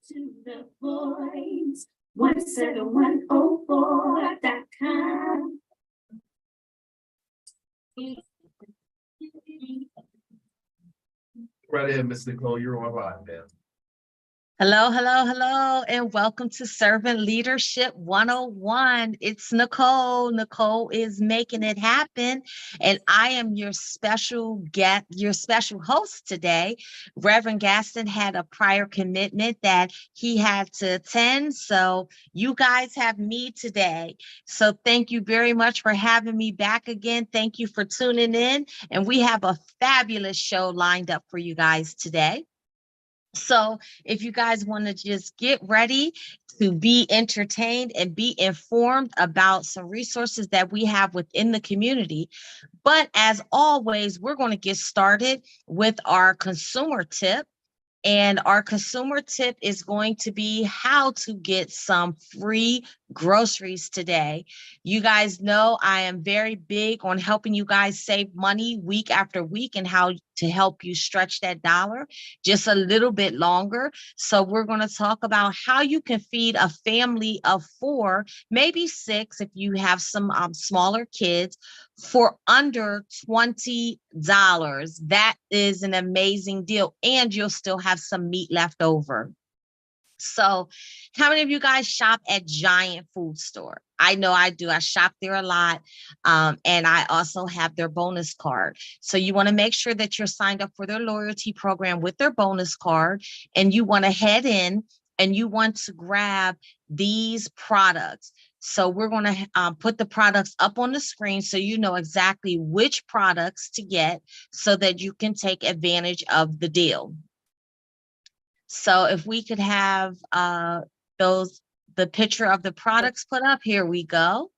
to the voice 17104.com. Right ahead, Miss Nicole. You're on live, man. Hello, hello, hello, and welcome to Servant Leadership 101. It's Nicole. Nicole is making it happen, and I am your special host today. Reverend Gadsden had a prior commitment that he had to attend, so you guys have me today. So thank you very much for having me back again. Thank you for tuning in, and we have a fabulous show lined up for you guys today. So if you guys want to just get ready to be entertained and be informed about some resources that we have within the community. But as always, we're going to get started with our consumer tip. And our consumer tip is going to be how to get some free groceries today. You guys know I am very big on helping you guys save money week after week and how to help you stretch that dollar just a little bit longer. So we're going to talk about how you can feed a family of 4, maybe 6 if you have some smaller kids, for under $20. That is an amazing deal, and you'll still have some meat left over. So how many of you guys shop at Giant Food Store? I know I do. I shop there a lot. And I also have their bonus card. So you want to make sure that you're signed up for their loyalty program with their bonus card, and you want to head in and you want to grab these products. So we're going to put the products up on the screen so you know exactly which products to get so that you can take advantage of the deal. So if we could have the picture of the products put up, here we go.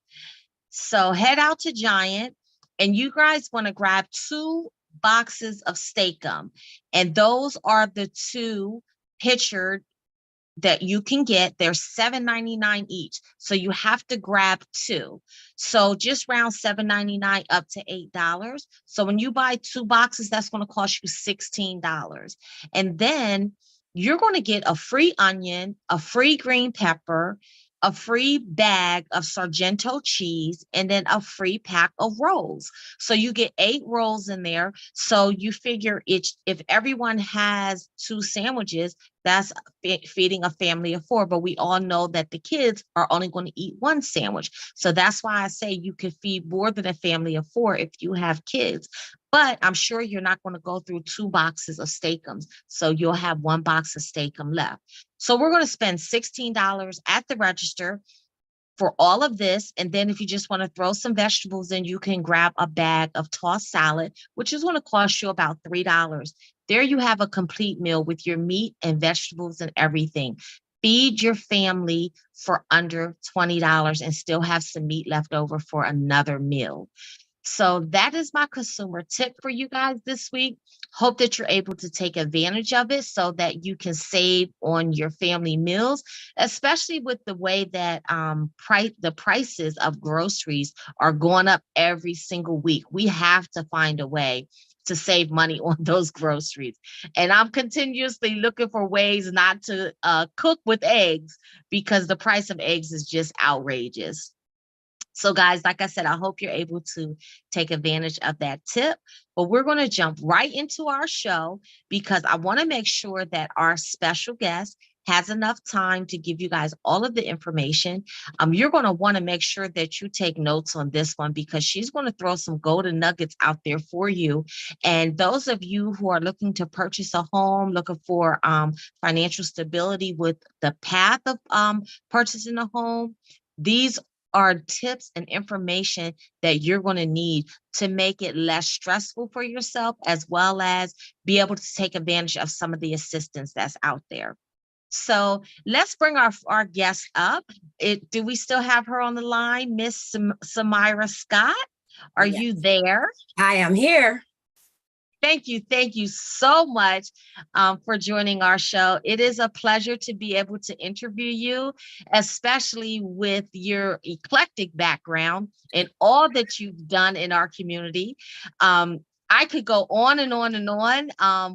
So head out to Giant, and you guys want to grab 2 boxes of Steak-umm, and those are the 2 pictured that you can get. They're $7.99 each. So you have to grab 2. So just round $7.99 up to $8. So when you buy 2 boxes, that's going to cost you $16. And then you're going to get a free onion, a free green pepper, a free bag of Sargento cheese, and then a free pack of rolls. So you get 8 rolls in there. So you figure if everyone has 2 sandwiches, that's feeding a family of 4. But we all know that the kids are only going to eat 1 sandwich. So that's why I say you can feed more than a family of 4 if you have kids. But I'm sure you're not going to go through 2 boxes of Steak-umms. So you'll have 1 box of Steak-umm left. So we're going to spend $16 at the register for all of this. And then if you just want to throw some vegetables in, you can grab a bag of tossed salad, which is going to cost you about $3. There you have a complete meal with your meat and vegetables and everything. Feed your family for under $20 and still have some meat left over for another meal. So that is my consumer tip for you guys this week. Hope that you're able to take advantage of it so that you can save on your family meals, especially with the way that the prices of groceries are going up every single week. We have to find a way to save money on those groceries. And I'm continuously looking for ways not to cook with eggs because the price of eggs is just outrageous. So guys, like I said, I hope you're able to take advantage of that tip. But we're going to jump right into our show because I want to make sure that our special guest has enough time to give you guys all of the information. You're going to want to make sure that you take notes on this one because she's going to throw some golden nuggets out there for you. And those of you who are looking to purchase a home, looking for financial stability with the path of purchasing a home, these are tips and information that you're going to need to make it less stressful for yourself, as well as be able to take advantage of some of the assistance that's out there. So let's bring our guest up. Do we still have her on the line? Miss Samara Scott, are you there? I am here. Thank you so much for joining our show. It is a pleasure to be able to interview you, especially with your eclectic background and all that you've done in our community. I could go on and on and on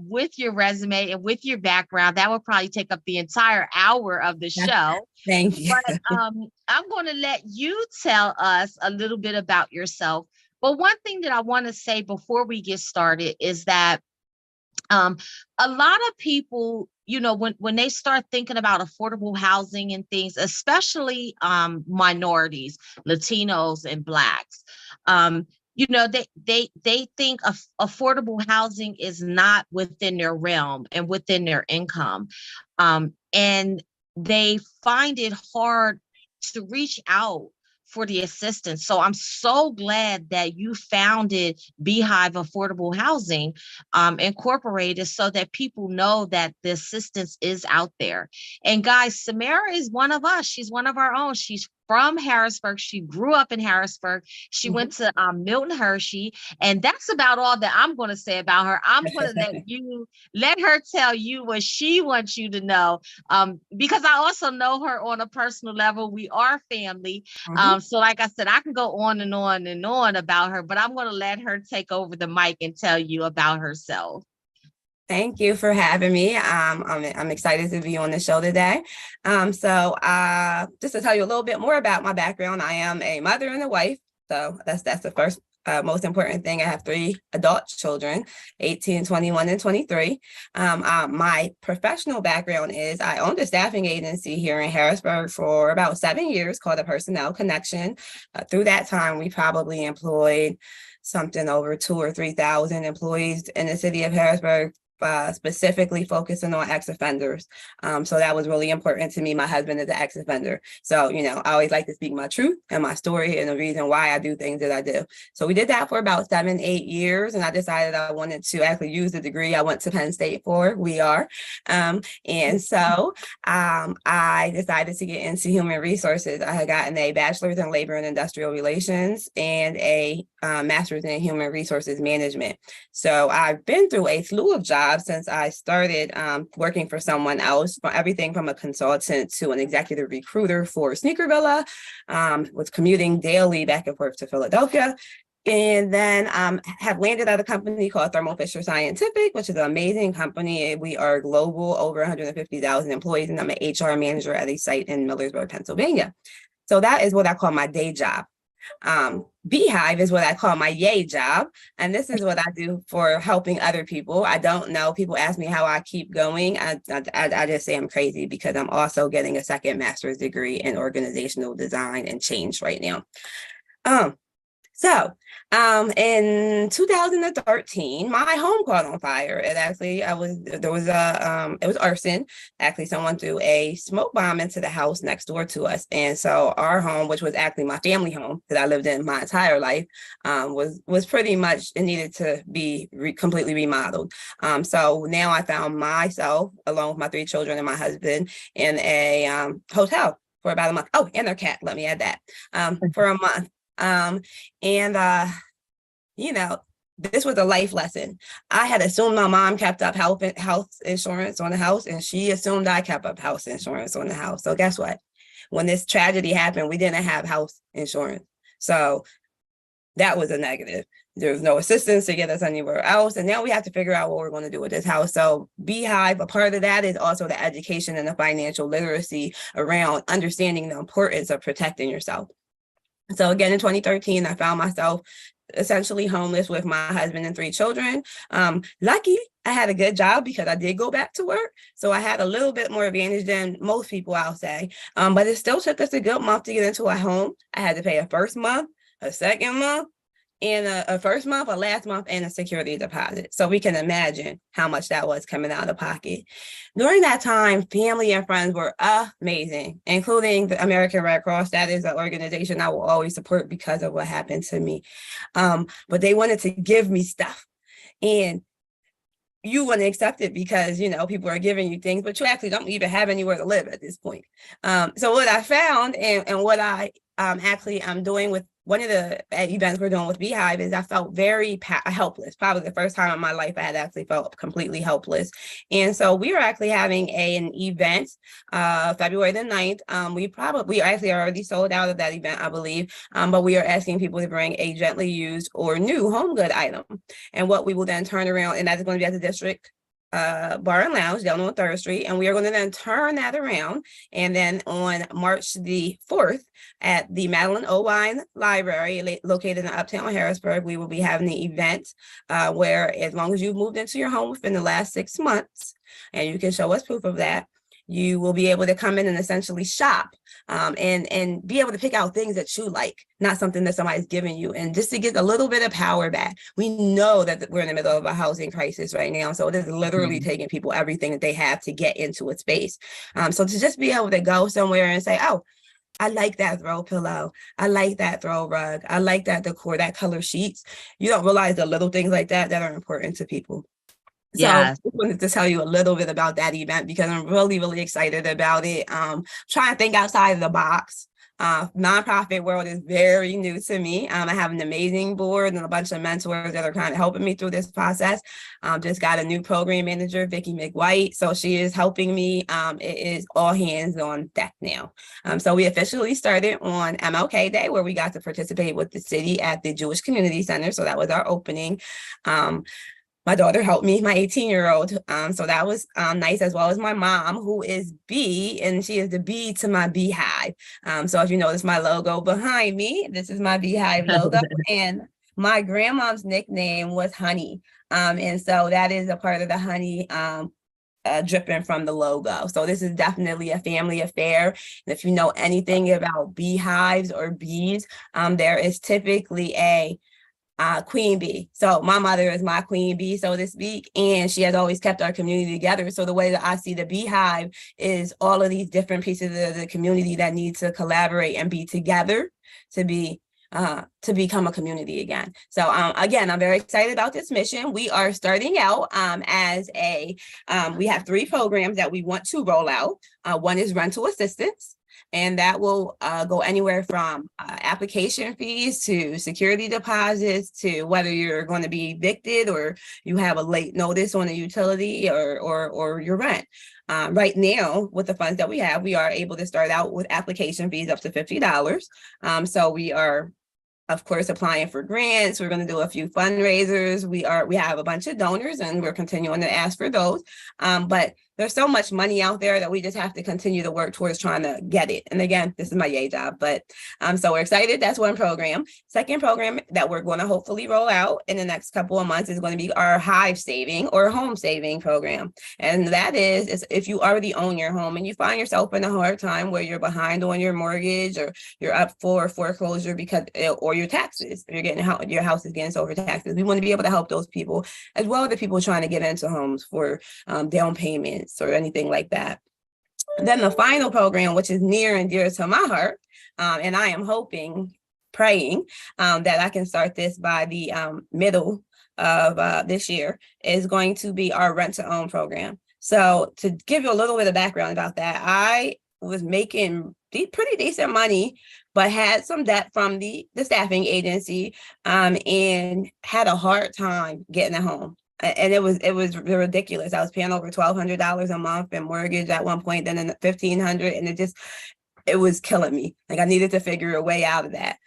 with your resume and with your background. That would probably take up the entire hour of the show. Thank you. But I'm going to let you tell us a little bit about yourself. But one thing that I want to say before we get started is that a lot of people, when they start thinking about affordable housing and things, especially minorities, Latinos and Blacks, they think affordable housing is not within their realm and within their income. And they find it hard to reach out for the assistance. So I'm so glad that you founded Beahive Affordable Housing Incorporated so that people know that the assistance is out there. And guys, Samara is one of us. She's one of our own. She's from Harrisburg. She grew up in Harrisburg. She went to Milton Hershey. And that's about all that I'm going to say about her. I'm going to let her tell you what she wants you to know. Because I also know her on a personal level. We are family. So like I said, I can go on and on and on about her, but I'm going to let her take over the mic and tell you about herself. Thank you for having me. I'm excited to be on the show today. Just to tell you a little bit more about my background, I am a mother and a wife. So that's the first most important thing. I have 3 adult children, 18, 21, and 23. My professional background is I owned a staffing agency here in Harrisburg for about 7 years called the Personnel Connection. Through that time, we probably employed something over 2,000 or 3,000 employees in the city of Harrisburg. Specifically focusing on ex-offenders. So that was really important to me. My husband is an ex-offender. So, I always like to speak my truth and my story and the reason why I do things that I do. So we did that for about 7, 8 years. And I decided I wanted to actually use the degree I went to Penn State for. We are. And so I decided to get into human resources. I had gotten a bachelor's in labor and industrial relations and a master's in human resources management. So I've been through a slew of jobs since I started working for someone else, everything from a consultant to an executive recruiter for Sneaker Villa, was commuting daily back and forth to Philadelphia. And then have landed at a company called Thermo Fisher Scientific, which is an amazing company. We are global, over 150,000 employees, and I'm an HR manager at a site in Millersburg, Pennsylvania. So that is what I call my day job. Beehive is what I call my yay job. And this is what I do for helping other people. I don't know. People ask me how I keep going. I just say I'm crazy because I'm also getting a second master's degree in organizational design and change right now. In 2013, my home caught on fire. It was arson. Actually, someone threw a smoke bomb into the house next door to us. And so our home, which was actually my family home that I lived in my entire life, was pretty much, it needed to be completely remodeled. So now I found myself, along with my 3 children and my husband, in a hotel for about a month. Oh, and their cat, let me add that, for a month. This was a life lesson. I had assumed my mom kept up health insurance on the house, and she assumed I kept up house insurance on the house. So guess what? When this tragedy happened, we didn't have house insurance. So that was a negative. There was no assistance to get us anywhere else. And now we have to figure out what we're going to do with this house. So Beehive, a part of that is also the education and the financial literacy around understanding the importance of protecting yourself. So again, in 2013, I found myself essentially homeless with my husband and 3 children. Lucky, I had a good job because I did go back to work. So I had a little bit more advantage than most people, I'll say. But it still took us a good month to get into a home. I had to pay a first month, a second month, and a first month, a last month, and a security deposit. So we can imagine how much that was coming out of pocket. During that time, family and friends were amazing, including the American Red Cross. That is an organization I will always support because of what happened to me. But they wanted to give me stuff. And you want to accept it because, people are giving you things, but you actually don't even have anywhere to live at this point. So what I found and what I'm doing with one of the events we're doing with Beahive is I felt very helpless. Probably the first time in my life I had actually felt completely helpless. And so we are actually having an event February the 9th. We actually already sold out of that event, I believe. But we are asking people to bring a gently used or new home good item. And what we will then turn around, and that's going to be at the district bar and lounge down on 3rd Street. And we are going to then turn that around. And then on March the 4th at the Madeline Owine Library, located in Uptown Harrisburg, we will be having the event where, as long as you've moved into your home within the last 6 months, and you can show us proof of that, you will be able to come in and essentially shop and be able to pick out things that you like, not something that somebody's giving you. And just to get a little bit of power back. We know that we're in the middle of a housing crisis right now. So it is literally taking people everything that they have to get into a space. So to just be able to go somewhere and say, oh, I like that throw pillow. I like that throw rug. I like that decor, that color sheets. You don't realize the little things like that are important to people. So I wanted to tell you a little bit about that event because I'm really, really excited about it. Trying to think outside of the box. Nonprofit world is very new to me. I have an amazing board and a bunch of mentors that are kind of helping me through this process. Just got a new program manager, Vicki McWhite. So she is helping me. It is all hands on deck now. So we officially started on MLK Day, where we got to participate with the city at the Jewish Community Center. So that was our opening. My daughter helped me, my 18-year-old. So that was nice, as well as my mom, who is B, and she is the B to my Beehive. So if you notice my logo behind me, this is my Beehive logo. And my grandmom's nickname was Honey. And so that is a part of the honey dripping from the logo. So this is definitely a family affair. And if you know anything about beehives or bees, there is typically a queen bee. So my mother is my queen bee, so to speak, and she has always kept our community together. So the way that I see the Beehive is all of these different pieces of the community that need to collaborate and be together to become a community again. So again, I'm very excited about this mission. We are starting out we have 3 programs that we want to roll out. One is rental assistance. And that will go anywhere from application fees to security deposits to whether you're going to be evicted or you have a late notice on a utility or your rent. Right now, with the funds that we have, we are able to start out with application fees up to $50. So we are, of course, applying for grants. We're going to do a few fundraisers. We have a bunch of donors and we're continuing to ask for those. But there's so much money out there that we just have to continue to work towards trying to get it. And again, this is my yay job, but so we're excited. That's one program. Second program that we're going to hopefully roll out in the next couple of months is going to be our Hive saving or home saving program. And that is if you already own your home and you find yourself in a hard time where you're behind on your mortgage or you're up for foreclosure or your taxes, you're getting your house is getting sold for taxes. We want to be able to help those people as well as the people trying to get into homes for down payments or anything like that. Then the final program, which is near and dear to my heart, and I am praying that I can start this by the middle of this year, is going to be our rent to own program. So to give you a little bit of background about that, I was making pretty decent money, but had some debt from the staffing agency and had a hard time getting a home. And it was ridiculous. I was paying over $1,200 a month in mortgage at one point, then in $1,500, and it was killing me. Like I needed to figure a way out of that.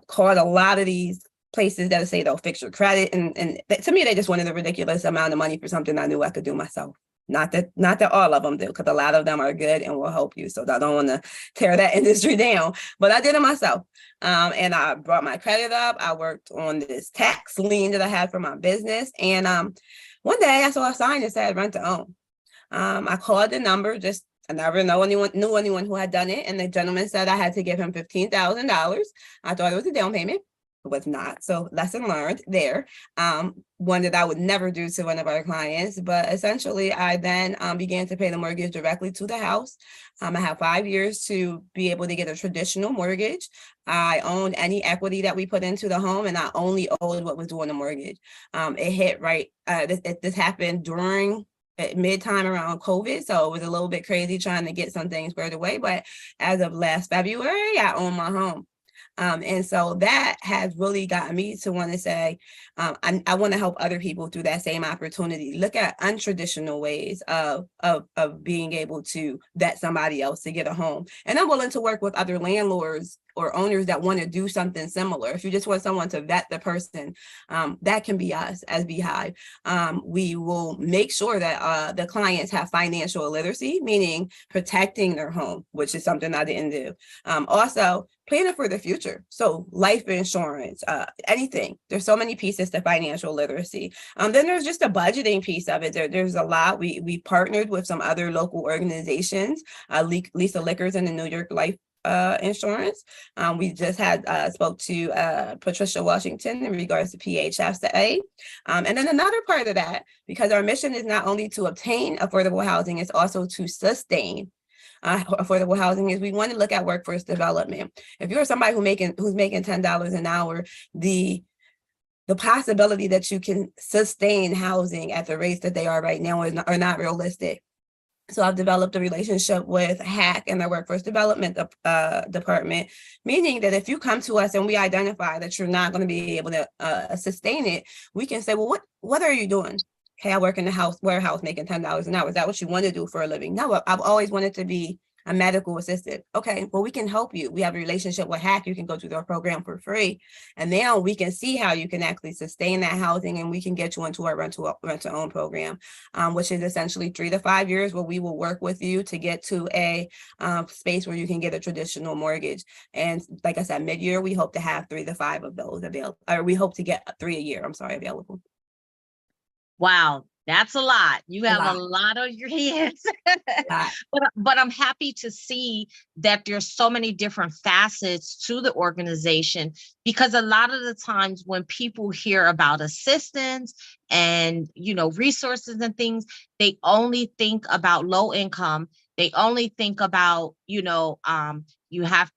Called a lot of these places that say they'll fix your credit, and to me they just wanted a ridiculous amount of money for something I knew I could do myself. Not that all of them do, because a lot of them are good and will help you. So I don't want to tear that industry down, but I did it myself. And I brought my credit up. I worked on this tax lien that I had for my business. And one day I saw a sign that said rent to own. I called the number, I never knew anyone who had done it. And the gentleman said I had to give him $15,000. I thought it was a down payment. It was not. So lesson learned there. One that I would never do to one of our clients. But essentially, I then began to pay the mortgage directly to the house. I have 5 years to be able to get a traditional mortgage. I owned any equity that we put into the home, and I only owed what was due on the mortgage. It hit right. This happened during mid-time around COVID. So it was a little bit crazy trying to get some things squared away. But as of last February, I own my home. And so that has really gotten me to want to say, I want to help other people through that same opportunity. Look at untraditional ways of being able to vet somebody else to get a home. And I'm willing to work with other landlords or owners that want to do something similar. If you just want someone to vet the person, that can be us as Beehive. We will make sure that the clients have financial literacy, meaning protecting their home, which is something I didn't do. Also, planning for the future. So life insurance, anything. There's so many pieces to financial literacy. Then there's just a budgeting piece of it. There's a lot. We partnered with some other local organizations, Lisa Lickers and the New York Life insurance. We just had spoke to Patricia Washington in regards to PHSA. And then another part of that, because our mission is not only to obtain affordable housing, it's also to sustain affordable housing, is we want to look at workforce development. If you're somebody who's making $10 an hour, the possibility that you can sustain housing at the rates that they are right now are not realistic. So I've developed a relationship with HAC and the Workforce Development Department, meaning that if you come to us and we identify that you're not going to be able to sustain it, we can say, well, what are you doing? Okay, I work in the warehouse making $10 an hour. Is that what you want to do for a living? No, I've always wanted to be a medical assistant. Okay, well, we can help you. We have a relationship with HAC. You can go through their program for free. And now we can see how you can actually sustain that housing, and we can get you into our rent to own program, which is essentially 3 to 5 years where we will work with you to get to a space where you can get a traditional mortgage. And like I said, mid-year, we hope to have 3 to 5 of those available, or we hope to get 3 a year, available. Wow, that's a lot. You have a lot on your hands. But I'm happy to see that there's so many different facets to the organization, because a lot of the times when people hear about assistance and, resources and things, they only think about low income. They only think about, you have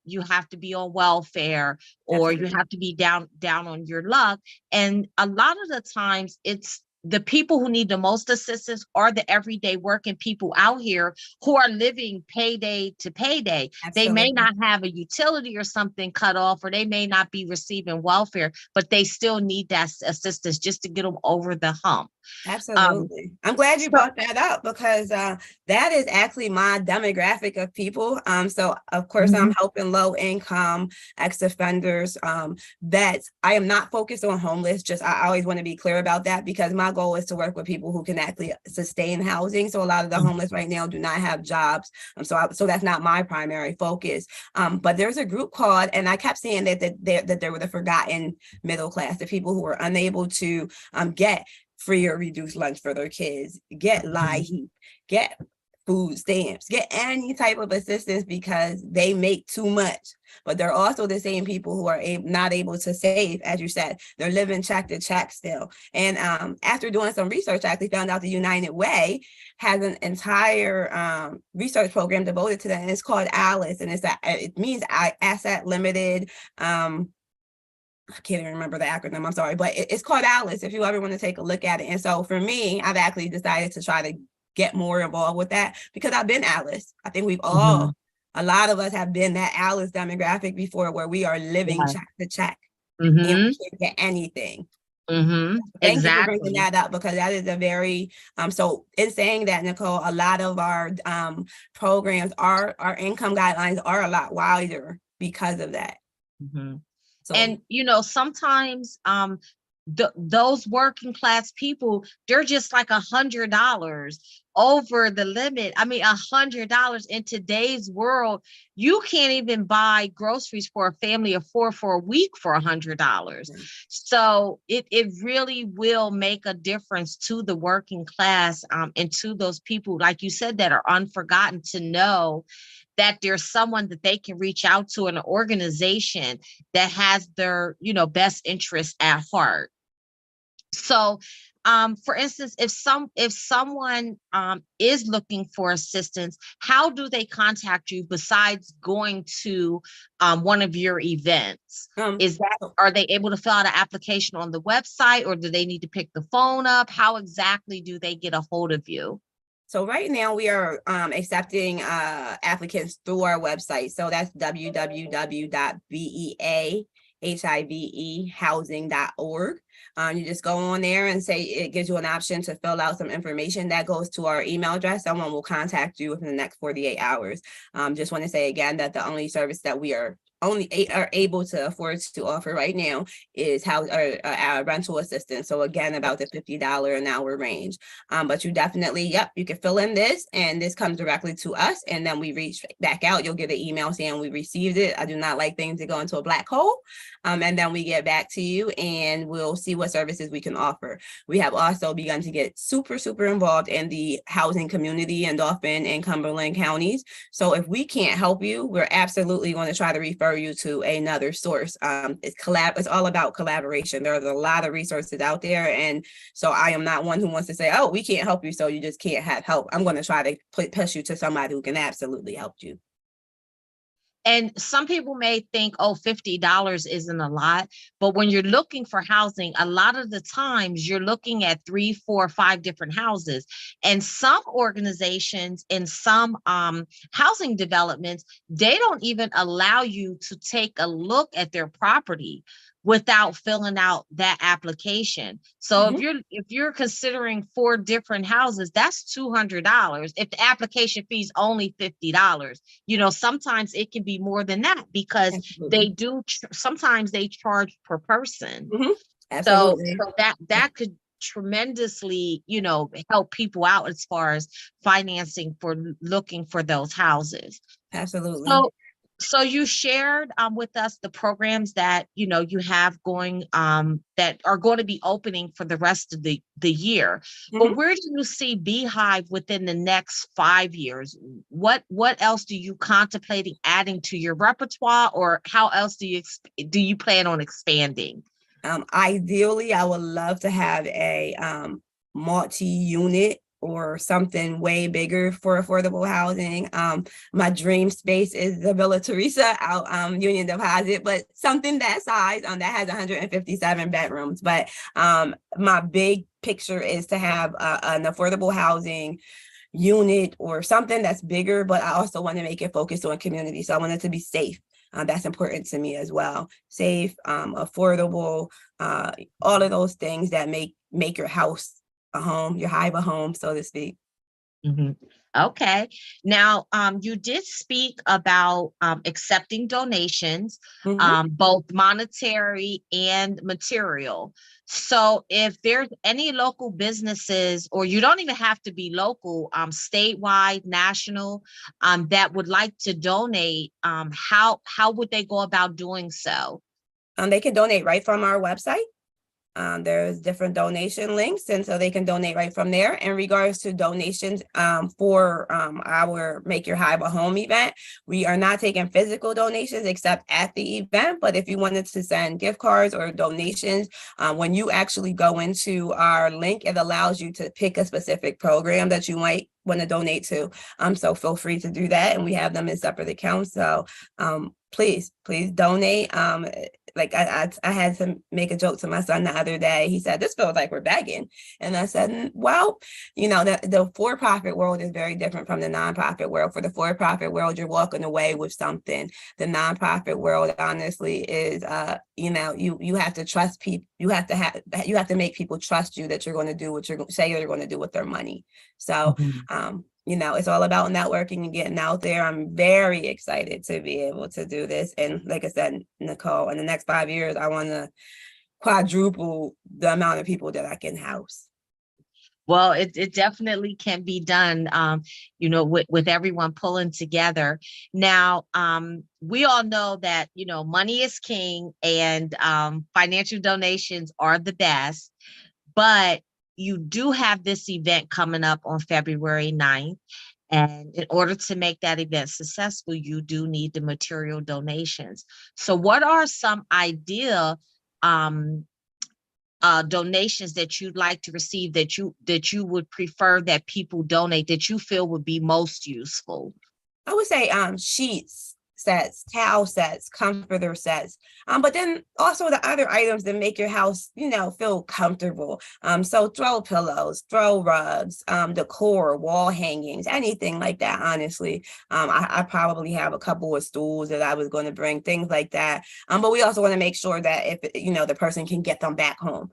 to be on welfare, or you have to be down on your luck. And a lot of the times it's the people who need the most assistance are the everyday working people out here who are living payday to payday. Absolutely. They may not have a utility or something cut off, or they may not be receiving welfare, but they still need that assistance just to get them over the hump. Absolutely. I'm glad you brought that up, because that is actually my demographic of people. So of course, I'm helping low income ex-offenders. That I am not focused on homeless. I always want to be clear about that, because my goal is to work with people who can actually sustain housing. So a lot of the homeless right now do not have jobs. So that's not my primary focus. But there's a group called, and I kept saying that they were the forgotten middle class, the people who were unable to get free or reduced lunch for their kids, get LIHEAP, get food stamps, get any type of assistance because they make too much. But they're also the same people who are not able to save, as you said. They're living check to check still. And after doing some research, I actually found out the United Way has an entire research program devoted to that, and it's called ALICE, and it means asset limited. I can't even remember the acronym, I'm sorry, but it's called ALICE if you ever want to take a look at it. And so for me, I've actually decided to try to get more involved with that, because I've been ALICE. I think we've all, a lot of us have been that ALICE demographic before, where we are living check to check and we can't get anything. Thank you for bringing that up, because that is a very, so in saying that, Nicole, a lot of our programs, our income guidelines are a lot wider because of that. So, and sometimes those working class people, they're just like $100 over the limit. I mean, $100 in today's world, you can't even buy groceries for a family of 4 for a week for $100. So it really will make a difference to the working class, and to those people, like you said, that are unforgotten, to know that there's someone that they can reach out to, an organization that has their, best interest at heart. So, for instance, if someone is looking for assistance, how do they contact you besides going to one of your events? Are they able to fill out an application on the website, or do they need to pick the phone up? How exactly do they get a hold of you? So right now we are accepting applicants through our website. So that's www.beahivehousing.org. You just go on there and say, it gives you an option to fill out some information that goes to our email address. Someone will contact you within the next 48 hours. Just want to say again that the only service that we are able to afford to offer right now is our rental assistance. So again, about the $50 an hour range. But you definitely, you can fill in this, and this comes directly to us, and then we reach back out. You'll get an email saying we received it. I do not like things to go into a black hole. And then we get back to you, and we'll see what services we can offer. We have also begun to get super involved in the housing community in Dauphin and Cumberland counties. So if we can't help you, we're absolutely going to try to refer you to another source. It's all about collaboration. There's a lot of resources out there, and so I am not one who wants to say, oh, we can't help you, so you just can't have help. I'm going to try to push you to somebody who can absolutely help you. And some people may think, oh, $50 isn't a lot, but when you're looking for housing, a lot of the times you're looking at 3, 4, 5 different houses. And some organizations in some housing developments, they don't even allow you to take a look at their property without filling out that application. So if you're considering 4 different houses, that's $200. If the application fee is only $50, sometimes it can be more than that, because they do sometimes they charge per person. Absolutely. So that could tremendously, help people out as far as financing for looking for those houses. Absolutely. So you shared with us the programs that you have going that are going to be opening for the rest of the year. But where do you see Beehive within the next 5 years? What else do you contemplating adding to your repertoire, or how else do you plan on expanding? Ideally, I would love to have a multi-unit or something way bigger for affordable housing. My dream space is the Villa Teresa out Union Deposit, but something that size that has 157 bedrooms. But my big picture is to have an affordable housing unit or something that's bigger, but I also want to make it focused on community. So I want it to be safe. That's important to me as well. Safe, affordable, all of those things that make your house a home, your hive a home, so to speak. Okay. Now, you did speak about accepting donations, both monetary and material. So if there's any local businesses, or you don't even have to be local, statewide, national, that would like to donate, how would they go about doing so? They can donate right from our website. There's different donation links, and so they can donate right from there. In regards to donations for our Make Your Hive a Home event, we are not taking physical donations except at the event. But if you wanted to send gift cards or donations, when you actually go into our link, it allows you to pick a specific program that you might want to donate to. So feel free to do that, and we have them in separate accounts. So please donate. Like I had to make a joke to my son the other day. He said, "This feels like we're begging." And I said, well, the for-profit world is very different from the nonprofit world. For the for-profit world, you're walking away with something. The nonprofit world, honestly, is you have to trust people. You have to make people trust you that you're going to do what you're going to do with their money. So it's all about networking and getting out there. I'm very excited to be able to do this. And like I said, Nicole, in the next 5 years, I want to quadruple the amount of people that I can house. Well, it definitely can be done, with everyone pulling together. Now, we all know that, money is king, and financial donations are the best, but you do have this event coming up on February 9th. And in order to make that event successful, you do need the material donations. So what are some ideal donations that you'd like to receive, that you would prefer that people donate, that you feel would be most useful? I would say sheets. sets, towel sets, comforter sets, but then also the other items that make your house, feel comfortable. So throw pillows, throw rugs, decor, wall hangings, anything like that. Honestly, I probably have a couple of stools that I was going to bring, things like that. But we also want to make sure that if the person can get them back home.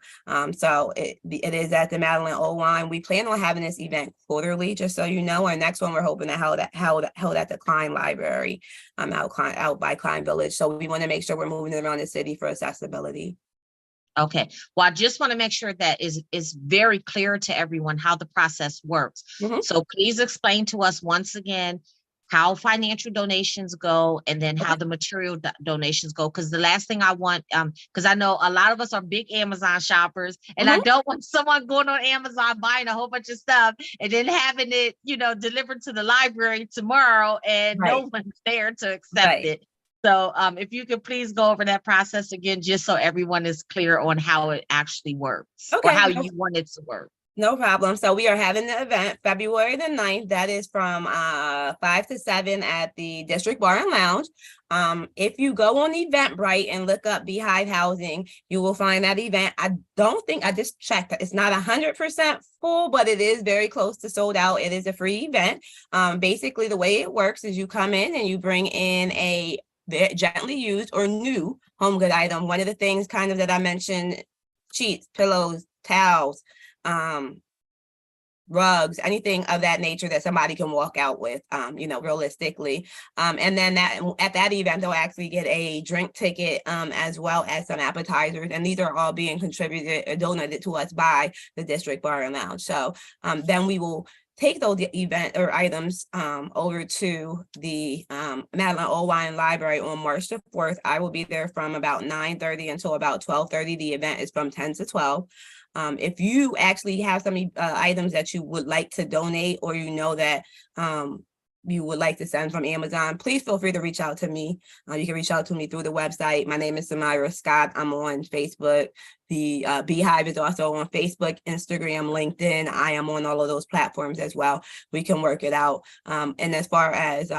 So it is at the Madeline O Line. We plan on having this event quarterly, just so you know. Our next one we're hoping to held at the Klein Library, out by Klein Village. So we want to make sure we're moving around the city for accessibility. Okay. Well, I just want to make sure that is very clear to everyone how the process works. Mhm. So please explain to us once again how financial donations go, and then how the material donations go. Because the last thing I want, because I know a lot of us are big Amazon shoppers, and I don't want someone going on Amazon buying a whole bunch of stuff and then having it, delivered to the library tomorrow and no one's there to accept it. So if you could please go over that process again, just so everyone is clear on how it actually works, or how you want it to work. No problem. So we are having the event February the 9th. That is from 5 to 7 at the District Bar and Lounge. If you go on Eventbrite and look up Beehive Housing, you will find that event. I just checked that it's not 100% full, but it is very close to sold out. It is a free event. Basically, the way it works is you come in and you bring in a gently used or new home good item. One of the things kind of that I mentioned, sheets, pillows, towels, rugs, anything of that nature that somebody can walk out with, realistically. And then at that event, they'll actually get a drink ticket, as well as some appetizers. And these are all being donated to us by the District Bar and Lounge. So then we will take those event or items over to the Madeline O Line Library on March the 4th. I will be there from about 9:30 until about 12:30. The event is from 10 to 12. If you actually have some items that you would like to donate, or that you would like to send from Amazon, please feel free to reach out to me. You can reach out to me through the website. My name is Samara Scott. I'm on Facebook. The Beehive is also on Facebook, Instagram, LinkedIn. I am on all of those platforms as well. We can work it out. And as far as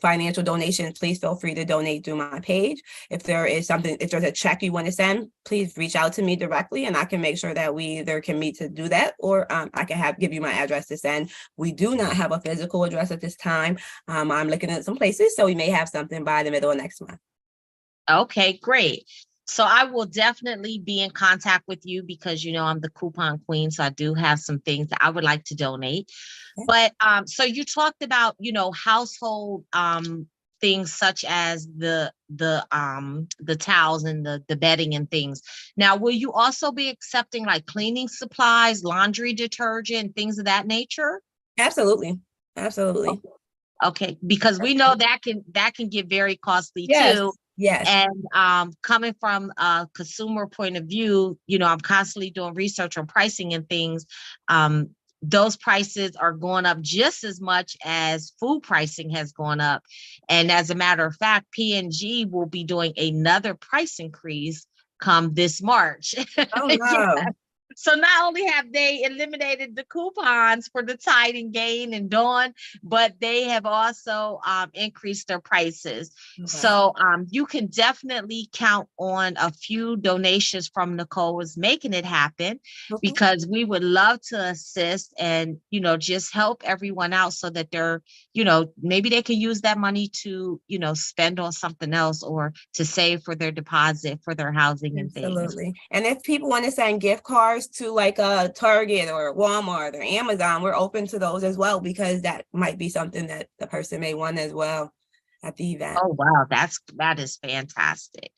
financial donations, please feel free to donate through my page. If there's a check you want to send, please reach out to me directly, and I can make sure that we either can meet to do that, or I can give you my address to send. We do not have a physical address at this time. I'm looking at some places, so we may have something by the middle of next month. Okay, great. So I will definitely be in contact with you, because, I'm the coupon queen. So I do have some things that I would like to donate. But so you talked about, household things such as the towels and the bedding and things. Now, will you also be accepting like cleaning supplies, laundry detergent, things of that nature? Absolutely. Okay, because we know that can get very costly too. Yes. And coming from a consumer point of view, I'm constantly doing research on pricing and things. Those prices are going up just as much as food pricing has gone up. And as a matter of fact, P&G will be doing another price increase come this March. Oh, no. So not only have they eliminated the coupons for the Tide and Gain and Dawn, but they have also increased their prices. Wow. So you can definitely count on a few donations from NICOLE is making it happen, because we would love to assist and, just help everyone out so that they're, maybe they can use that money to, spend on something else, or to save for their deposit for their housing and things. Absolutely. And if people want to send gift cards to like a Target or Walmart or Amazon, we're open to those as well, because that might be something that the person may want as well at the event. Oh, wow. That is fantastic.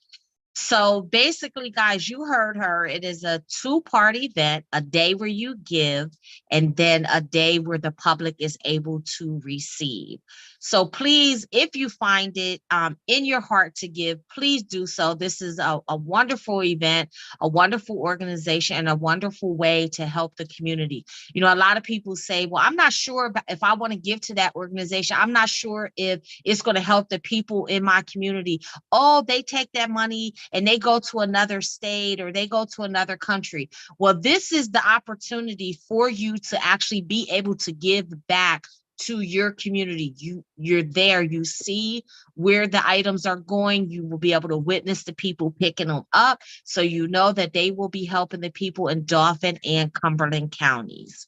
So basically, guys, you heard her. It is a 2-part event, a day where you give, and then a day where the public is able to receive. So please, if you find it in your heart to give, please do so. This is a wonderful event, a wonderful organization, and a wonderful way to help the community. A lot of people say, well, I'm not sure if I want to give to that organization. I'm not sure if it's going to help the people in my community. Oh, they take that money and they go to another state, or they go to another country. Well, this is the opportunity for you to actually be able to give back to your community. You're there, you see where the items are going. You will be able to witness the people picking them up. So you know that they will be helping the people in Dauphin and Cumberland counties.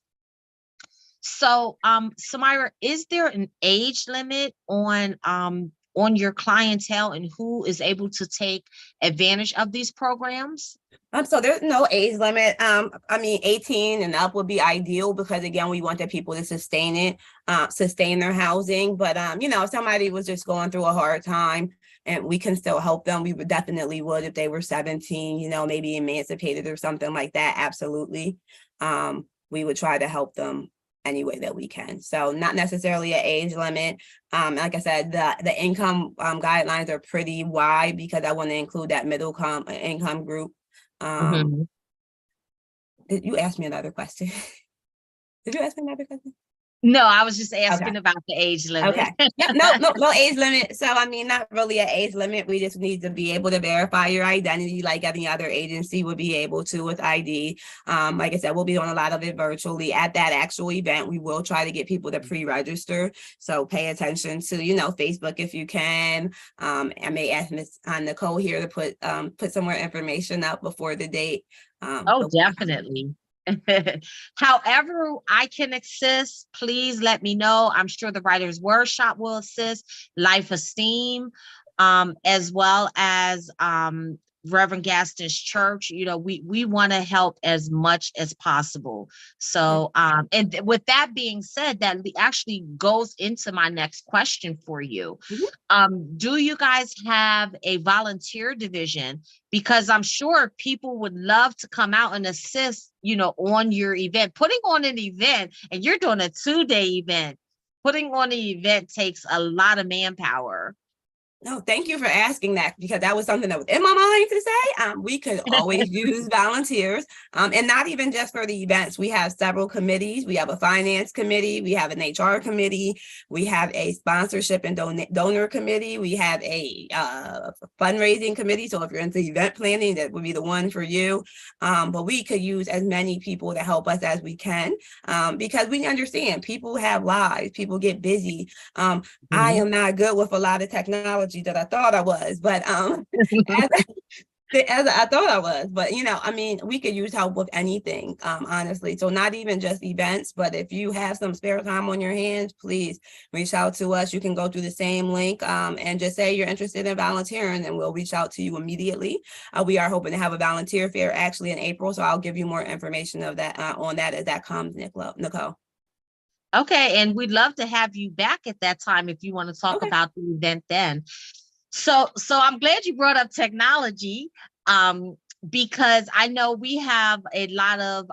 So, Samira, is there an age limit on your clientele and who is able to take advantage of these programs? So there's no age limit. I mean, 18 and up would be ideal because again, we want the people to sustain their housing. But if somebody was just going through a hard time and we can still help them, we would definitely would if they were 17, maybe emancipated or something like that. Absolutely. We would try to help them any way that we can. So not necessarily an age limit. Like I said, the income guidelines are pretty wide because I want to include that middle income group. Did you ask me another question? Did you ask me another question? No, I was just asking about the age limit. Okay. Yeah, no age limit. So I mean, not really an age limit. We just need to be able to verify your identity like any other agency would be able to with ID. Like I said, we'll be doing a lot of it virtually. At that actual event, we will try to get people to pre-register. So pay attention to, Facebook if you can. I may ask Ms. Nicole here to put some more information up before the date. Definitely. However I can assist, please let me know. I'm sure the Writers Workshop will assist, Life Esteem, as well as Reverend Gadsden's church. We want to help as much as possible. So, and with that being said, that actually goes into my next question for you. Do you guys have a volunteer division? Because I'm sure people would love to come out and assist, on your event. Putting on an event, and you're doing a 2-day event, putting on an event takes a lot of manpower. No, thank you for asking that because that was something that was in my mind to say. We could always use volunteers, and not even just for the events. We have several committees. We have a finance committee. We have an HR committee. We have a sponsorship and donor committee. We have a fundraising committee. So if you're into event planning, that would be the one for you. But we could use as many people to help us as we can because we understand people have lives. People get busy. I am not good with a lot of technology that I thought I was, but as I thought I was, but we could use help with anything, honestly. So not even just events, but if you have some spare time on your hands, please reach out to us. You can go through the same link and just say you're interested in volunteering and we'll reach out to you immediately. We are hoping to have a volunteer fair actually in April. So I'll give you more information of that on that as that comes, Nicole. Okay, and we'd love to have you back at that time if you want to talk about the event then. So I'm glad you brought up technology because I know we have a lot of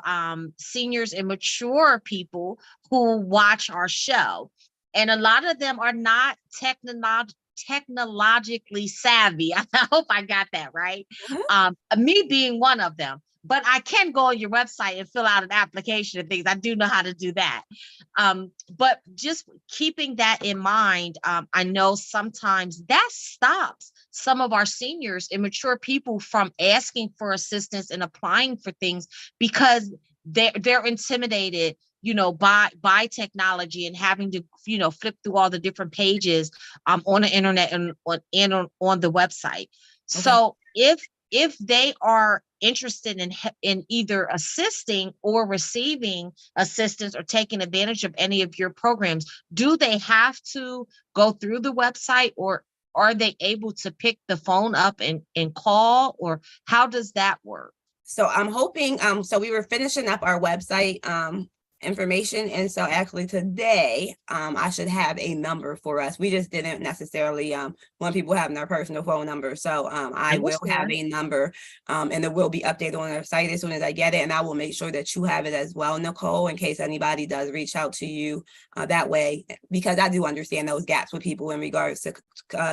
seniors and mature people who watch our show, and a lot of them are not technologically savvy. I hope I got that right. Me being one of them. But I can go on your website and fill out an application and things. I do know how to do that. But just keeping that in mind, I know sometimes that stops some of our seniors and mature people from asking for assistance and applying for things because they're intimidated, by technology and having to, flip through all the different pages on the internet and on the website. So if they are interested in either assisting or receiving assistance or taking advantage of any of your programs, do they have to go through the website or are they able to pick the phone up and call, or how does that work? So I'm hoping, so we were finishing up our website information. And so actually today, I should have a number for us. We just didn't necessarily want people having their personal phone number. So I will have a number and it will be updated on our site as soon as I get it. And I will make sure that you have it as well, Nicole, in case anybody does reach out to you that way, because I do understand those gaps with people in regards to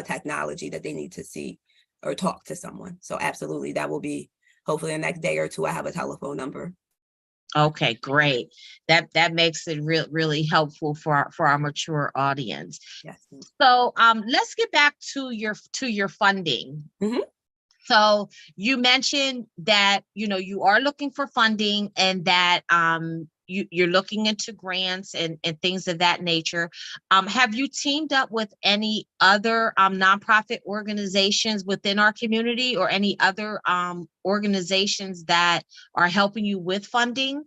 technology that they need to see or talk to someone. So absolutely, that will be hopefully the next day or two, I have a telephone number. Okay, great. That makes it really helpful for our mature audience. Yes. So let's get back to your funding. So you mentioned that you are looking for funding and that you're looking into grants and things of that nature. Have you teamed up with any other nonprofit organizations within our community, or any other organizations that are helping you with funding?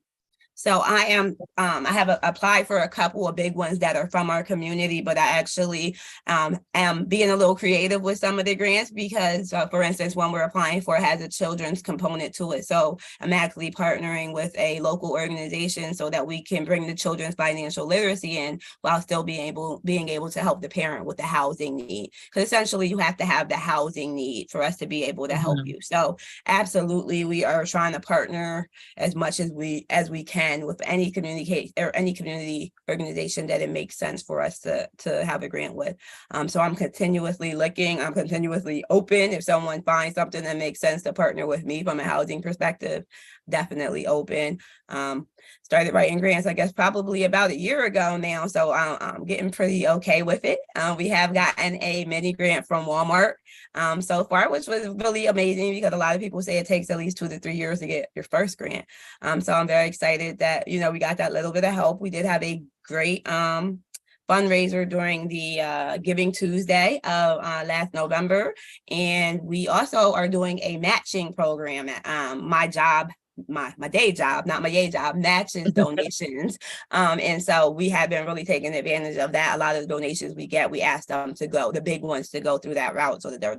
So I have applied for a couple of big ones that are from our community, but I actually am being a little creative with some of the grants because, for instance, one we're applying for has a children's component to it. So I'm actually partnering with a local organization so that we can bring the children's financial literacy in while still being able to help the parent with the housing need. Because essentially you have to have the housing need for us to be able to help you. So absolutely, we are trying to partner as much as we can with any community organization that it makes sense for us to have a grant with. So I'm continuously looking, I'm continuously open. If someone finds something that makes sense to partner with me from a housing perspective, definitely open. Started writing grants, I guess, probably about a year ago now. So I'm getting pretty okay with it. We have gotten a mini grant from Walmart so far, which was really amazing because a lot of people say it takes at least 2 to 3 years to get your first grant. So I'm very excited that, we got that little bit of help. We did have a great fundraiser during the Giving Tuesday of last November. And we also are doing a matching program at my job. My day job, not my yay job, matches donations. And so we have been really taking advantage of that. A lot of the donations we get, we ask them to go, the big ones, to go through that route so that they're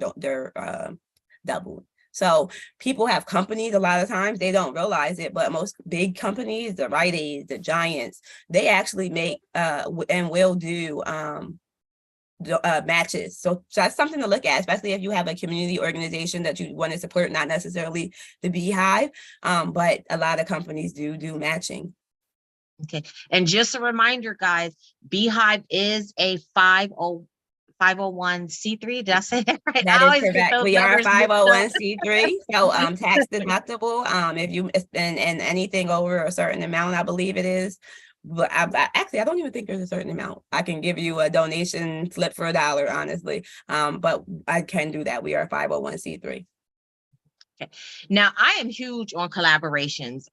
doubled. So people have companies, a lot of times they don't realize it, but most big companies, the Rite Aids, the Giants, they actually make and will do matches. So that's something to look at, especially if you have a community organization that you want to support, not necessarily the Beehive, but a lot of companies do matching. Okay. And just a reminder, guys, Beehive is a 501c3. Did I say that right? That is correct. We are a 501c3, so tax deductible. If you spend and anything over a certain amount, I believe it is. But I don't even think there's a certain amount. I can give you a donation slip for $1, honestly. But I can do that. We are a 501c3. Okay. Now I am huge on collaborations.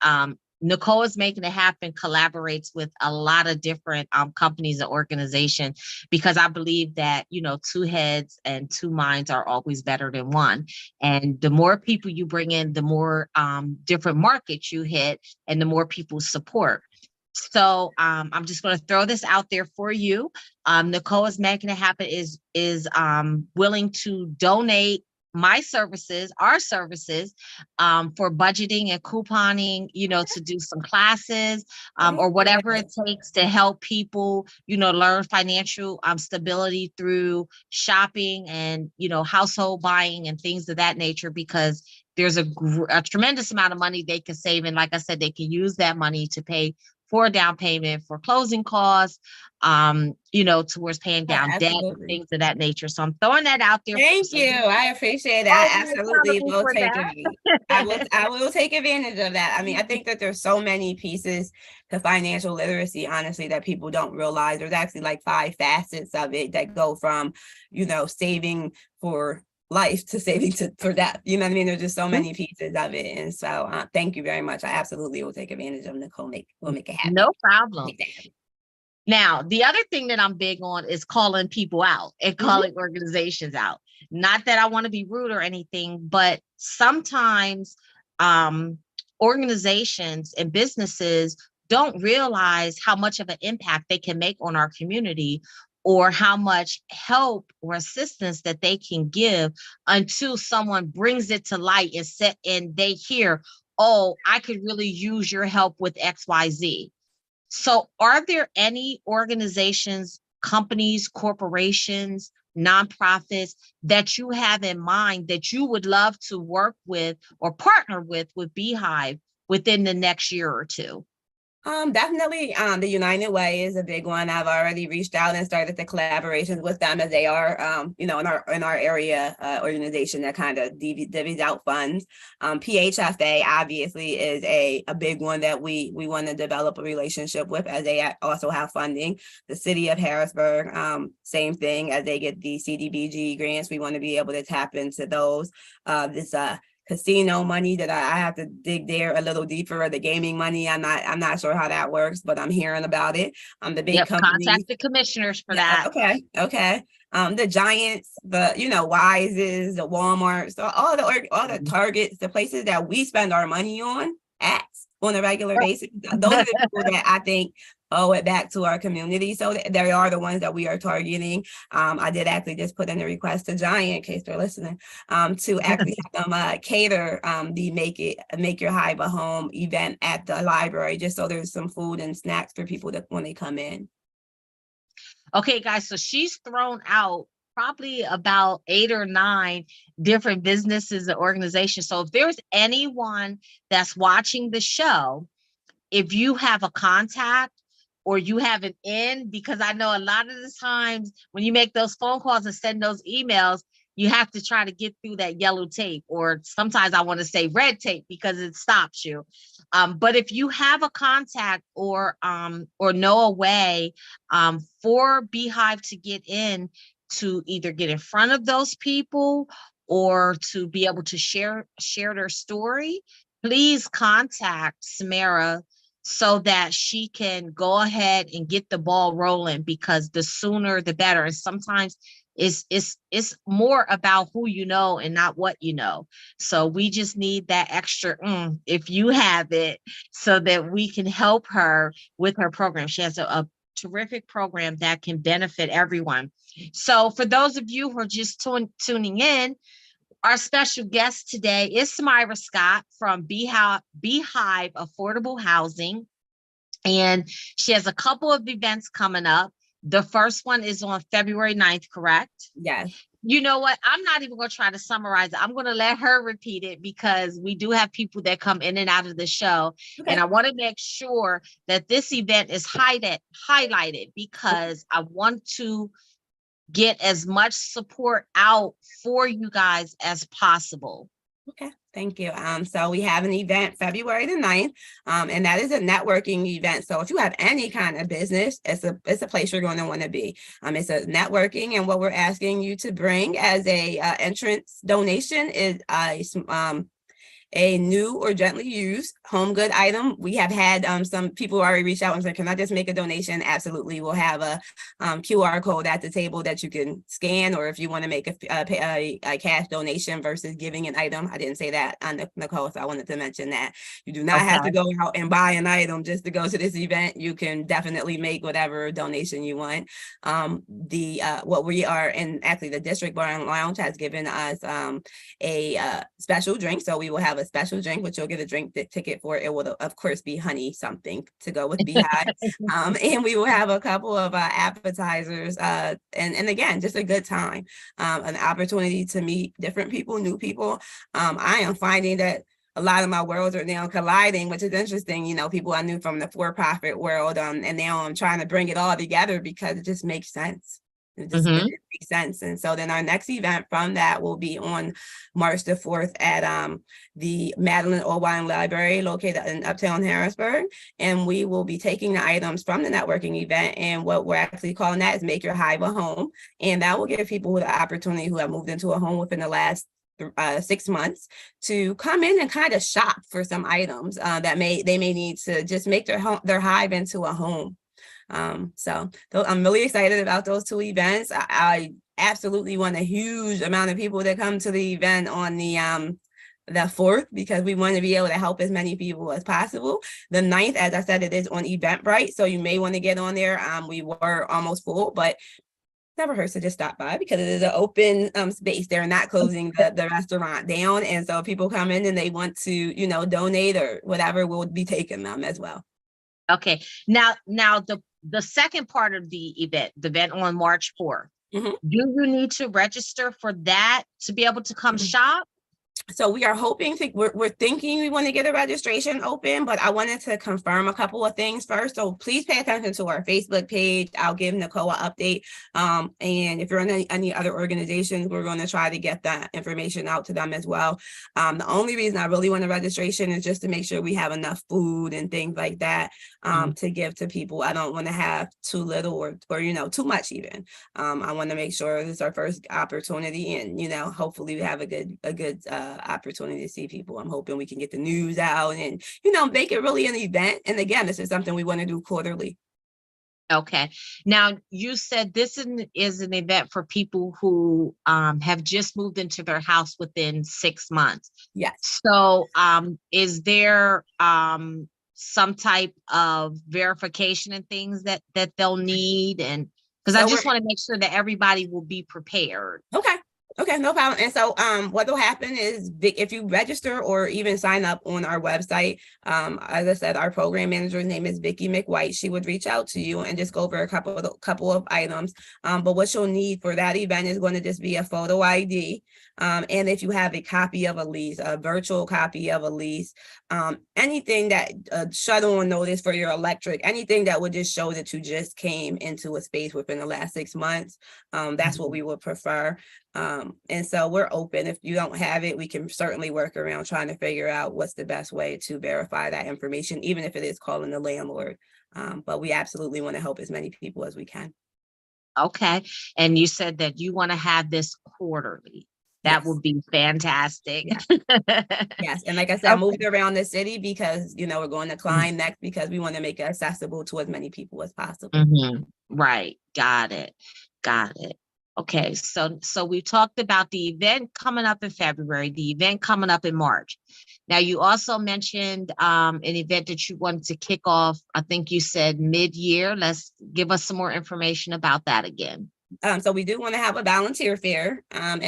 NICOLE is Making It Happen collaborates with a lot of different companies and organizations, because I believe that, 2 heads and 2 minds are always better than one. And the more people you bring in, the more different markets you hit and the more people support. So I'm just going to throw this out there for you. NICOLE is Making It Happen is willing to donate our services for budgeting and couponing, to do some classes or whatever it takes to help people, learn financial stability through shopping and, household buying and things of that nature, because there's a tremendous amount of money they can save. And like I said, they can use that money to pay for down payment, for closing costs, towards paying down debt, things of that nature. So I'm throwing that out there. Thank you. I appreciate it. I absolutely will take it. I will take advantage of that. I mean, I think that there's so many pieces to financial literacy, honestly, that people don't realize. There's actually like 5 facets of it that go from, saving for life to saving for death. You know what I mean? There's just so many pieces of it. And so thank you very much. I absolutely will take advantage of NICOLE. We'll make it happen. No problem. Now, the other thing that I'm big on is calling people out and calling organizations out. Not that I want to be rude or anything, but sometimes organizations and businesses don't realize how much of an impact they can make on our community, or how much help or assistance that they can give until someone brings it to light and they hear, oh, I could really use your help with XYZ. So are there any organizations, companies, corporations, nonprofits that you have in mind that you would love to work with or partner with Beehive within the next year or two? Definitely the United Way is a big one. I've already reached out and started the collaborations with them, as they are in our area organization that kind of divvies out funds. PHFA obviously is a big one that we want to develop a relationship with, as they also have funding. The city of Harrisburg, same thing, as they get the CDBG grants, we want to be able to tap into those. This casino money that I have to dig there a little deeper, or the gaming money. I'm not sure how that works, but I'm hearing about it. The big Yep, companies. contact the commissioners for Yeah, that. okay. The giants, the Wises, the Walmarts, so all the Targets, the places that we spend our money on a regular basis. Those are the people that I think owe it back to our community. So they are the ones that we are targeting. I did actually just put in a request to Giant, in case they're listening, to actually have them cater the Make Your Hive a Home event at the library, just so there's some food and snacks for people that when they come in. Okay, guys, so she's thrown out probably about 8 or 9 different businesses and organizations. So if there's anyone that's watching the show, if you have a contact or you have an in, because I know a lot of the times when you make those phone calls and send those emails, you have to try to get through that yellow tape, or sometimes I want to say red tape because it stops you. But if you have a contact or know a way for Beehive to get in, to either get in front of those people or to be able to share their story, please contact Samara so that she can go ahead and get the ball rolling, because the sooner the better. And sometimes it's more about who you know and not what you know. So we just need that extra if you have it, so that we can help her with her program. She has a terrific program that can benefit everyone. So for those of you who are just tuning in, our special guest today is Samara Scott from Beehive Affordable Housing. And she has a couple of events coming up. The first one is on February 9th, correct? Yes. You know what? I'm not even going to try to summarize it. I'm going to let her repeat it, because we do have people that come in and out of the show. Okay. And I want to make sure that this event is highlighted, because I want to get as much support out for you guys as possible. Okay, thank you. So we have an event February the 9th, and that is a networking event. So if you have any kind of business, it's a place you're going to want to be. It's a networking, and what we're asking you to bring as a entrance donation is a new or gently used home good item. We have had some people already reach out and say, can I just make a donation? Absolutely. We'll have a QR code at the table that you can scan, or if you want to make a cash donation versus giving an item. I didn't say that on NICOLE, so I wanted to mention that. You do not have to go out and buy an item just to go to this event. You can definitely make whatever donation you want. What we are, and actually the District Bar and Lounge has given us a special drink. So we will have a special drink, which you'll get a drink ticket for. It will, of course, be honey something to go with Beehive. And we will have a couple of appetizers. And again, just a good time, an opportunity to meet different people, new people. I am finding that a lot of my worlds are now colliding, which is interesting. People I knew from the for-profit world, and now I'm trying to bring it all together because it just makes sense. It just it makes sense. And so then our next event from that will be on March the 4th at the Madeline Orwine Library, located in Uptown Harrisburg. And we will be taking the items from the networking event, and what we're actually calling that is Make Your Hive a Home. And that will give people the opportunity who have moved into a home within the last 6 months to come in and kind of shop for some items that they may need to just make their hive into a home. So I'm really excited about those 2 events. I absolutely want a huge amount of people to come to the event on the 4th, because we want to be able to help as many people as possible. The 9th, as I said, it is on Eventbrite, so you may want to get on there. We were almost full, but never hurts to just stop by, because it is an open space. They're not closing the restaurant down, and so people come in and they want to donate or whatever, we'll be taking them as well. Okay, now the second part of the event on March 4th, do you need to register for that to be able to come shop? So we are hoping we're thinking we want to get a registration open, but I wanted to confirm a couple of things first. So please pay attention to our Facebook page. I'll give NICOLE an update. And if you're in any other organizations, we're going to try to get that information out to them as well. The only reason I really want a registration is just to make sure we have enough food and things like that to give to people. I don't want to have too little or too much even. I want to make sure this is our first opportunity, and hopefully we have a good opportunity to see people. I'm hoping we can get the news out and, make it really an event. And again, this is something we want to do quarterly. Okay. Now, you said this is an event for people who have just moved into their house within 6 months. Yes. So is there some type of verification and things that they'll need? And because I just want to make sure that everybody will be prepared. Okay, no problem. And so what will happen is if you register or even sign up on our website, as I said, our program manager's name is Vicki McWhite. She would reach out to you and just go over a couple of items. But what you'll need for that event is going to just be a photo ID. And if you have a copy of a lease, a virtual copy of a lease, anything that shut-on notice for your electric, anything that would just show that you just came into a space within the last 6 months, that's what we would prefer. And so we're open. If you don't have it, we can certainly work around trying to figure out what's the best way to verify that information, even if it is calling the landlord. But we absolutely want to help as many people as we can. Okay. And you said that you want to have this quarterly. That would be fantastic. Yes. And like I said, I moved around the city because, we're going to Klein next because we want to make it accessible to as many people as possible. Right. Got it. Okay. So we talked about the event coming up in February, the event coming up in March. Now, you also mentioned an event that you wanted to kick off. I think you said mid-year. Let's give us some more information about that again. So we do want to have a volunteer fair, and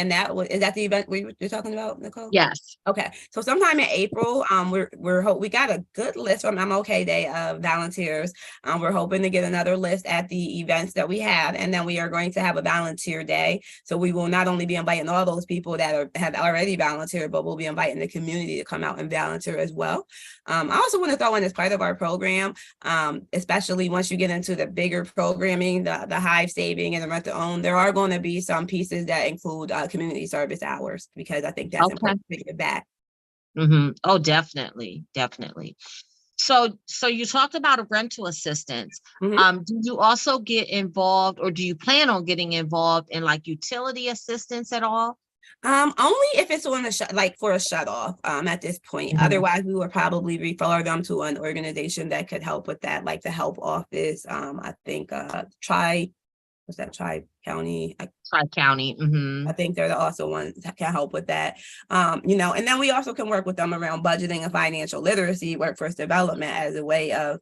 is that the event you're talking about, Nicole? Yes. Okay. So sometime in April, we got a good list from MOK Day of volunteers. We're hoping to get another list at the events that we have, and then we are going to have a volunteer day. So we will not only be inviting all those people that have already volunteered, but we'll be inviting the community to come out and volunteer as well. I also want to throw in as part of our program, especially once you get into the bigger programming, the Hive saving and the rent to own, there are going to be some pieces that include community service hours, because I think that's important to get back. Oh, definitely. So you talked about a rental assistance. Do you also get involved, or do you plan on getting involved in like utility assistance at all? Only if it's on for a shut off at this point. Otherwise, we would probably refer them to an organization that could help with that, like the help office. I think Tri-County. Tri-County. I think they're also ones that can help with that. And then we also can work with them around budgeting and financial literacy, workforce development as a way of,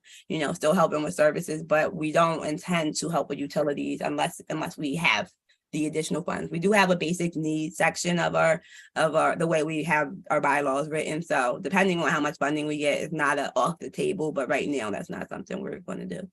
still helping with services, but we don't intend to help with utilities unless we have the additional funds. We do have a basic needs section of the way we have our bylaws written. So depending on how much funding we get, it's not off the table, but right now that's not something we're going to do.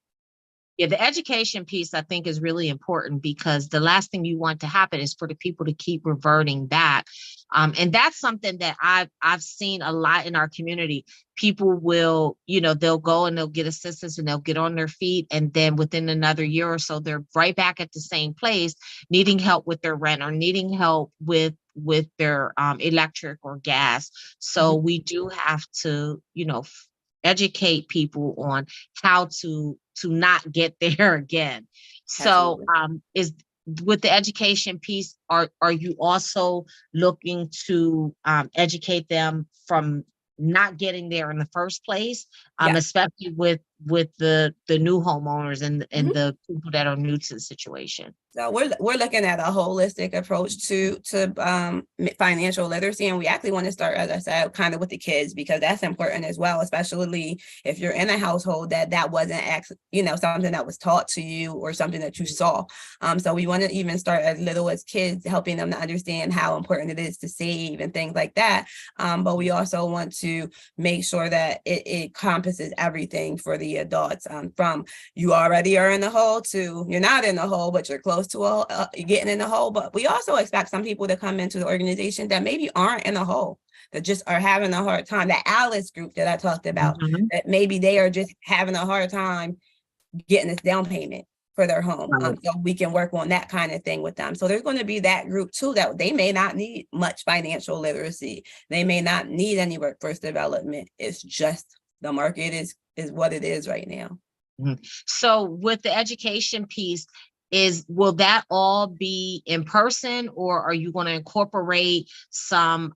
Yeah, the education piece, I think, is really important, because the last thing you want to happen is for the people to keep reverting back. And that's something that I've seen a lot in our community. People will, they'll go and they'll get assistance and they'll get on their feet. And then within another year or so, they're right back at the same place, needing help with their rent or needing help with their electric or gas. So we do have to, educate people on how to not get there again. So is with the education piece, are you also looking to educate them from not getting there in the first place, especially with the new homeowners and the people that are new to the situation? So we're looking at a holistic approach to financial literacy, and we actually want to start, as I said, kind of with the kids, because that's important as well, especially if you're in a household that wasn't something that was taught to you or something that you saw. So we want to even start as little as kids, helping them to understand how important it is to save and things like that. But we also want to make sure that it encompasses everything for the adults, from you already are in the hole to you're not in the hole, but you're close to getting in the hole. But we also expect some people to come into the organization that maybe aren't in the hole, that just are having a hard time. That Alice group that I talked about, that maybe they are just having a hard time getting this down payment for their home. So we can work on that kind of thing with them. So there's going to be that group too, that they may not need much financial literacy. They may not need any workforce development. It's just the market is what it is right now. So with the education piece, will that all be in person, or are you going to incorporate some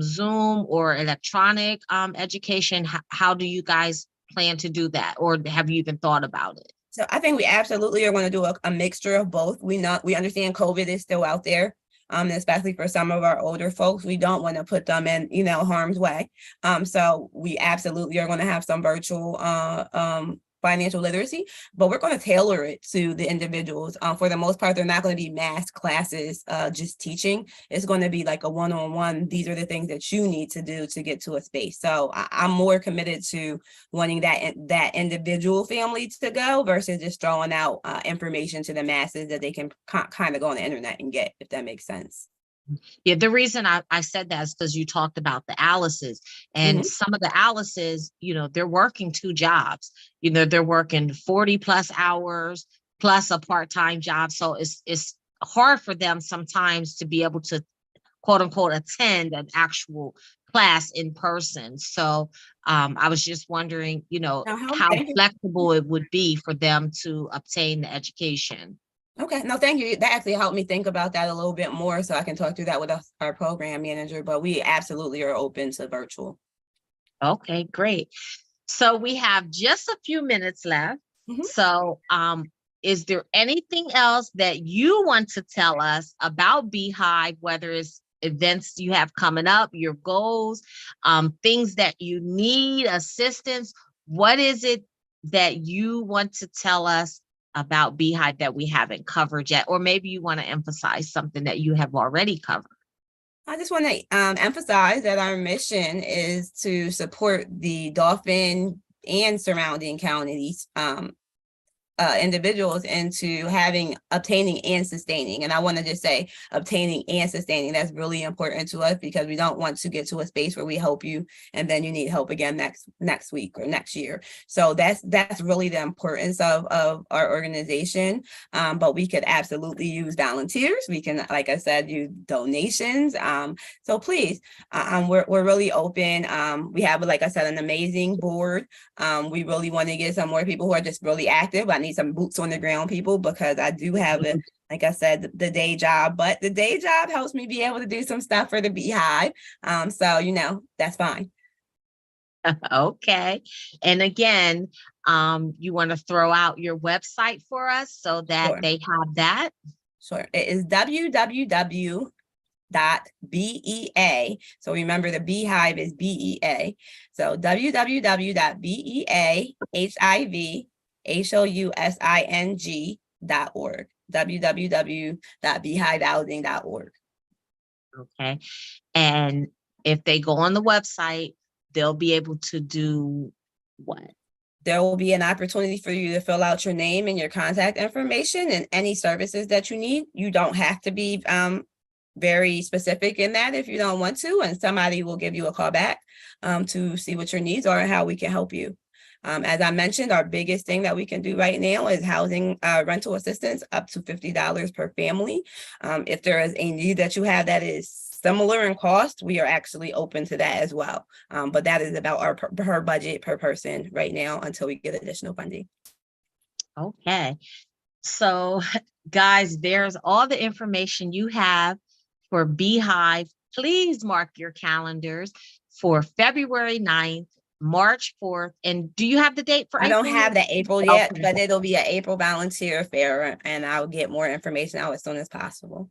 Zoom or electronic education? How do you guys plan to do that, or have you even thought about it? So I think we absolutely are going to do a mixture of both. We understand COVID is still out there. And especially for some of our older folks, we don't want to put them in, harm's way. So we absolutely are going to have some virtual financial literacy, but we're going to tailor it to the individuals. For the most part, they're not going to be mass classes, just teaching. It's going to be like a one-on-one. These are the things that you need to do to get to a space. So I'm more committed to wanting that individual family to go versus just throwing out information to the masses that they can kind of go on the internet and get, if that makes sense. Yeah, the reason I said that is because you talked about the Alice's, and some of the Alice's, they're working 2 jobs. They're working 40 plus hours plus a part-time job. So it's hard for them sometimes to be able to, quote unquote, attend an actual class in person. So I was just wondering, how flexible it would be for them to obtain the education. Okay, no, thank you. That actually helped me think about that a little bit more, so I can talk through that with our program manager, but we absolutely are open to virtual. Okay, great. So we have just a few minutes left. So is there anything else that you want to tell us about Beahive, whether it's events you have coming up, your goals, things that you need assistance? What is it that you want to tell us about Beahive that we haven't covered yet? Or maybe you want to emphasize something that you have already covered. I just want to emphasize that our mission is to support the Dauphin and surrounding counties individuals into obtaining and sustaining. And I want to just say obtaining and sustaining. That's really important to us because we don't want to get to a space where we help you and then you need help again next week or next year. So that's really the importance of our organization. But we could absolutely use volunteers. We can, like I said, use donations. So please, we're really open. We have, like I said, an amazing board. We really want to get some more people who are just really active. I need some boots on the ground people because I do have like I said, the day job, but the day job helps me be able to do some stuff for the Beehive. So, that's fine. Okay. And again, you want to throw out your website for us so that they have that? Sure. It is www.bea. So remember the Beehive is BEA. So www.beehivehousing.org. www.beehivehousing.org. Okay. And if they go on the website, they'll be able to do what? There will be an opportunity for you to fill out your name and your contact information and any services that you need. You don't have to be very specific in that if you don't want to, and somebody will give you a call back to see what your needs are and how we can help you. As I mentioned, our biggest thing that we can do right now is housing rental assistance up to $50 per family. If there is a need that you have that is similar in cost, we are actually open to that as well. But that is about our per budget per person right now until we get additional funding. Okay. So guys, there's all the information you have for Beehive. Please mark your calendars for February 9th, March 4th. And do you have the date for April? I don't have the April yet, but it'll be an April volunteer fair and I'll get more information out as soon as possible.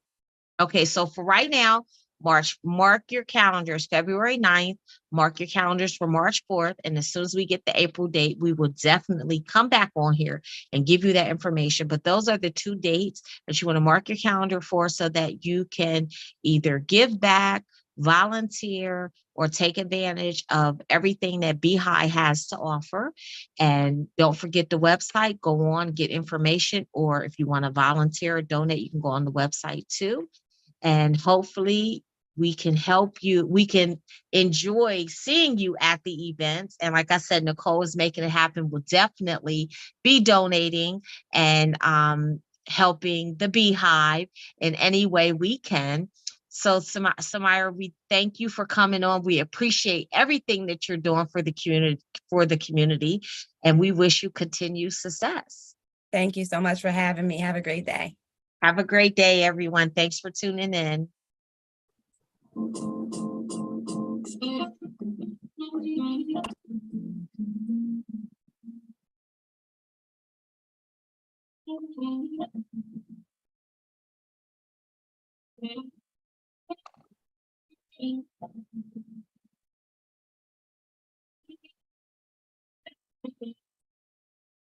Okay, so for right now, mark your calendars, February 9th, mark your calendars for March 4th. And as soon as we get the April date, we will definitely come back on here and give you that information. But those are the 2 dates that you want to mark your calendar for so that you can either give back, volunteer, or take advantage of everything that Beehive has to offer. And don't forget the website, go on, get information, or if you want to volunteer or donate, you can go on the website too. And hopefully we can help you. We can enjoy seeing you at the events. And like I said, Nicole is making it happen. We'll definitely be donating and helping the Beehive in any way we can. So Samara, we thank you for coming on. We appreciate everything that you're doing for the community, and we wish you continued success. Thank you so much for having me. Have a great day. Have a great day, everyone. Thanks for tuning in.